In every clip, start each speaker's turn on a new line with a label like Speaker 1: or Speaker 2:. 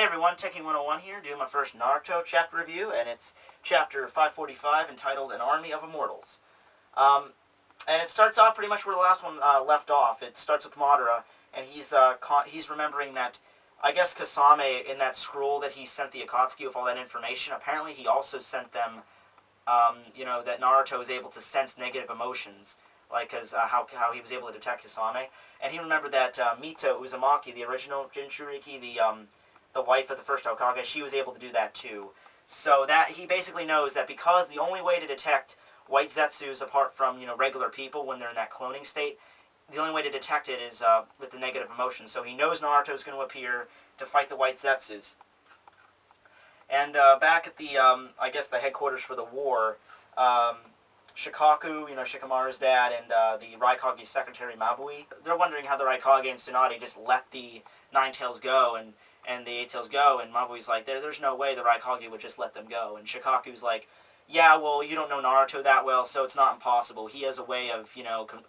Speaker 1: everyone, Tekking101 here, doing my first Naruto chapter review, and it's chapter 545 entitled An Army of Immortals. And it starts off pretty much where the last one left off. It starts with Madara, and he's remembering that, I guess Kasame, in that scroll that he sent the Akatsuki with all that information, apparently he also sent them, that Naruto is able to sense negative emotions, like how he was able to detect Kasame. And he remembered that Mito Uzumaki, the original Jinchuriki, the wife of the first Hokage, she was able to do that too. So that he basically knows that because the only way to detect white Zetsus apart from regular people when they're in that cloning state, the only way to detect it is with the negative emotions. So he knows Naruto is going to appear to fight the white Zetsus. And back at the I guess the headquarters for the war, Shikaku, Shikamaru's dad, and the Raikage's secretary Mabui, they're wondering how the Raikage and Tsunade just let the Nine Tails go and the Eight Tails go, and Mabui's like, there's no way the Raikage would just let them go. And Shikaku's like, yeah, well, you don't know Naruto that well, so it's not impossible. He has a way of,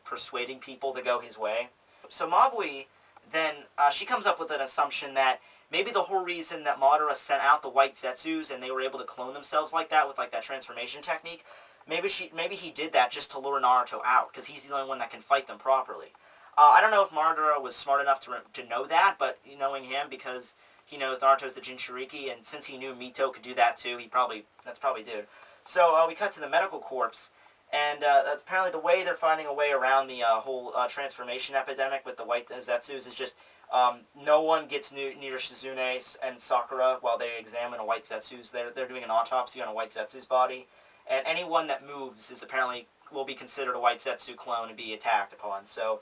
Speaker 1: persuading people to go his way. So Mabui, then, she comes up with an assumption that maybe the whole reason that Madara sent out the white Zetsus and they were able to clone themselves like that with, that transformation technique, maybe he did that just to lure Naruto out, because he's the only one that can fight them properly. I don't know if Madara was smart enough to know that, but knowing him, because he knows Naruto's the Jinchuriki, and since he knew Mito could do that too, that's probably did. So we cut to the medical corps, and apparently the way they're finding a way around the whole transformation epidemic with the white Zetsus is just no one gets near Shizune and Sakura while they examine a white Zetsu's. They're doing an autopsy on a white Zetsu's body, and anyone that moves will be considered a white Zetsu clone and be attacked upon. So.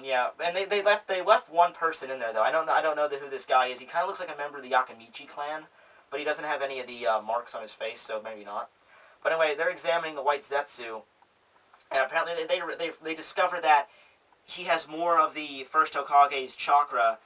Speaker 1: Yeah, and they left one person in there though. I don't know who this guy is. He kind of looks like a member of the Yakamichi clan, but he doesn't have any of the marks on his face, so maybe not. But anyway, they're examining the white Zetsu, and apparently they discover that he has more of the first Hokage's chakra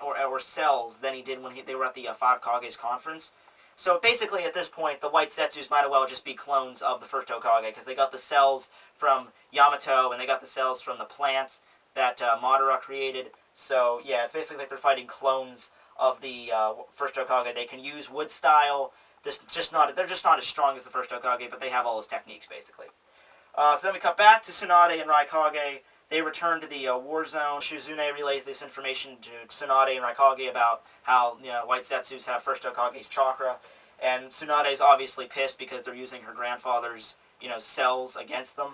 Speaker 1: or cells than he did when they were at the Five Kages conference. So basically, at this point, the white Zetsus might as well just be clones of the first Hokage, because they got the cells from Yamato and they got the cells from the plants that Madara created. So yeah, it's basically like they're fighting clones of the first Hokage. They can use wood style. They're just not as strong as the first Hokage, but they have all those techniques basically. So then we cut back to Tsunade and Raikage. They return to the war zone. Shizune relays this information to Tsunade and Raikage about how white Zetsus have first Hokage's chakra, and Tsunade's obviously pissed because they're using her grandfather's cells against them.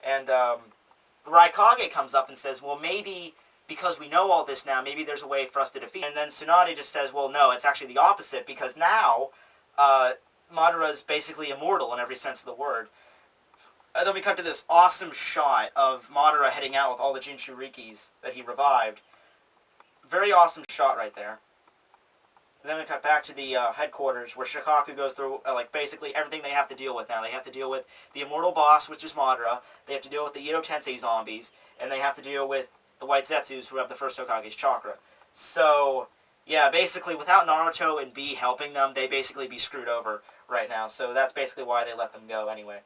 Speaker 1: And Raikage comes up and says, well, maybe because we know all this now, maybe there's a way for us to defeat. And then Tsunade just says, well, no, it's actually the opposite, because now Madara's basically immortal in every sense of the word. And then we cut to this awesome shot of Madara heading out with all the Jinchurikis that he revived. Very awesome shot right there. And then we cut back to the headquarters where Shikaku goes through basically everything they have to deal with now. They have to deal with the immortal boss, which is Madara. They have to deal with the Edo Tensei zombies. And they have to deal with the white Zetsus who have the first Hokage's chakra. So, yeah, basically without Naruto and B helping them, they basically be screwed over right now. So that's basically why they let them go anyway.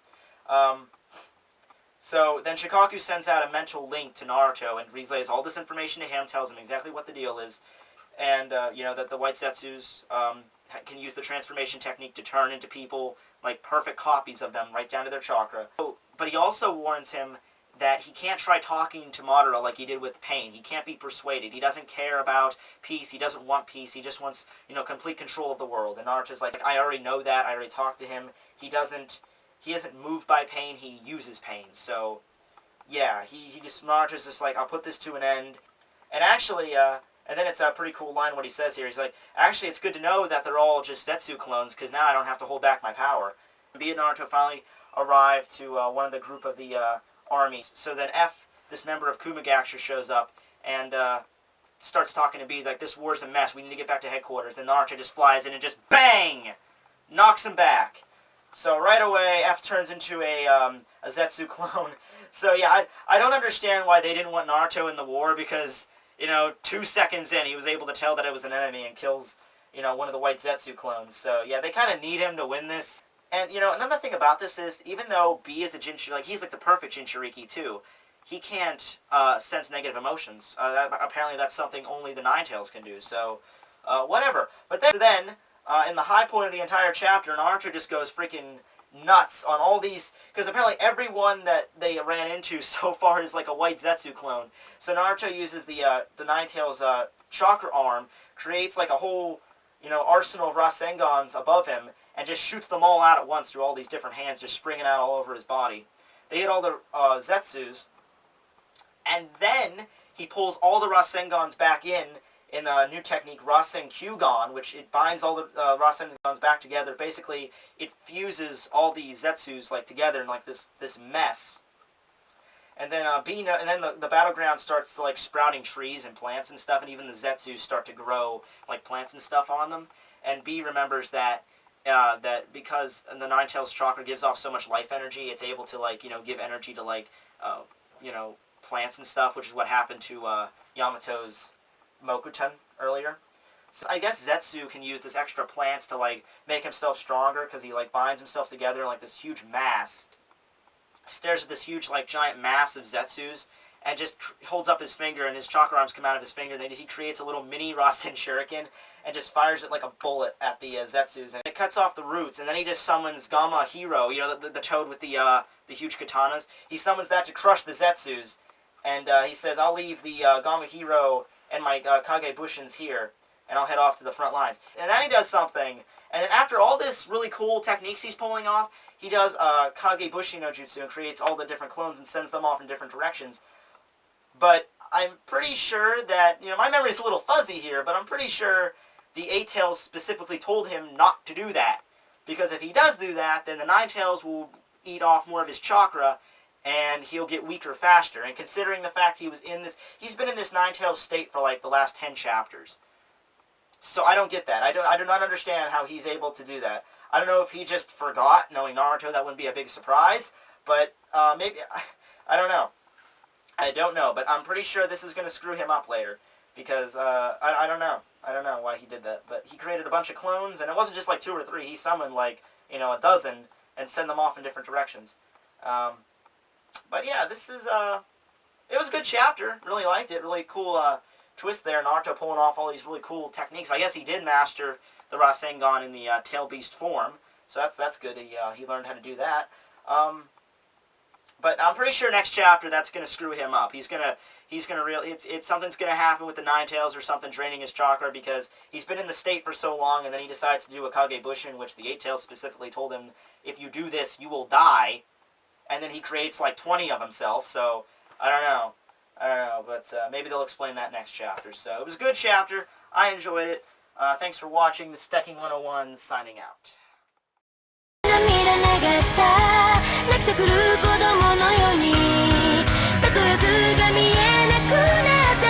Speaker 1: So then Shikaku sends out a mental link to Naruto and relays all this information to him, tells him exactly what the deal is, and that the white Zetsus can use the transformation technique to turn into people like perfect copies of them, right down to their chakra. But he also warns him that he can't try talking to Madara like he did with Pain. He can't be persuaded. He doesn't care about peace. He doesn't want peace. He just wants complete control of the world. And Naruto's like, I already know that. I already talked to him. He isn't moved by pain, he uses pain. So, yeah, Naruto's just like, I'll put this to an end. And actually, and then it's a pretty cool line what he says here. He's like, actually, it's good to know that they're all just Zetsu clones, because now I don't have to hold back my power. B and Naruto finally arrive to one of the group of the armies. So then F, this member of Kumagaksha, shows up and starts talking to B, like, this war's a mess, we need to get back to headquarters. And Naruto just flies in and just bang! Knocks him back. So right away, F turns into a Zetsu clone. So yeah, I don't understand why they didn't want Naruto in the war, because, 2 seconds in, he was able to tell that it was an enemy and kills, one of the white Zetsu clones. So yeah, they kind of need him to win this. And, another thing about this is, even though B is a Jinchuriki, he's like the perfect Jinchuriki too, he can't sense negative emotions. Apparently that's something only the Nine Tails can do. So, whatever. But then in the high point of the entire chapter, Naruto just goes freaking nuts on all these, because apparently everyone that they ran into so far is like a white Zetsu clone. So Naruto uses the Ninetales chakra arm, creates like a whole, arsenal of Rasengans above him, and just shoots them all out at once through all these different hands, just springing out all over his body. They hit all the Zetsus, and then he pulls all the Rasengans back in a new technique, Rasenkyuugan, which it binds all the Rasengans back together. Basically, it fuses all the Zetsus like together in like this mess. And then the battleground starts like sprouting trees and plants and stuff, and even the Zetsus start to grow like plants and stuff on them. And B remembers that because the Ninetales chakra gives off so much life energy, it's able to like give energy to like plants and stuff, which is what happened to Yamato's Mokuton earlier. So I guess Zetsu can use this extra plants to like make himself stronger, because he like binds himself together in like this huge mass. Stares at this huge like giant mass of Zetsus and just holds up his finger, and his chakra arms come out of his finger, and then he creates a little mini Rasen Shuriken and just fires it like a bullet at the Zetsus, and it cuts off the roots, and then he just summons Gamma Hero, the toad with the huge katanas. He summons that to crush the Zetsus, and he says, I'll leave the Gamma Hero and my Kage Bushins here, and I'll head off to the front lines. And then he does something, and then after all this really cool techniques he's pulling off, he does Kage Bushi no Jutsu and creates all the different clones and sends them off in different directions. But I'm pretty sure that, my memory's a little fuzzy here, but I'm pretty sure the Eight-Tails specifically told him not to do that. Because if he does do that, then the Nine-Tails will eat off more of his chakra, and he'll get weaker faster. And considering the fact he's been in this Nine-Tails state for like the last 10 chapters. So I don't get that. I do not understand how he's able to do that. I don't know if he just forgot, knowing Naruto, that wouldn't be a big surprise. But maybe, I don't know. I don't know, but I'm pretty sure this is going to screw him up later. Because I don't know. I don't know why he did that. But he created a bunch of clones, and it wasn't just like 2 or 3. He summoned like, a dozen and sent them off in different directions. But yeah, this is, it was a good chapter. Really liked it. Really cool twist there. Naruto pulling off all these really cool techniques. I guess he did master the Rasengan in the Tail Beast form. So that's good. He learned how to do that. But I'm pretty sure next chapter that's going to screw him up. He's gonna really, something's going to happen with the Ninetales or something draining his chakra, because he's been in the state for so long, and then he decides to do a Kage Bushin, which the Eight-Tails specifically told him, if you do this, you will die. And then he creates like 20 of himself, so I don't know, but maybe they'll explain that next chapter. So it was a good chapter. I enjoyed it. Thanks for watching. This is Tekking101 signing out.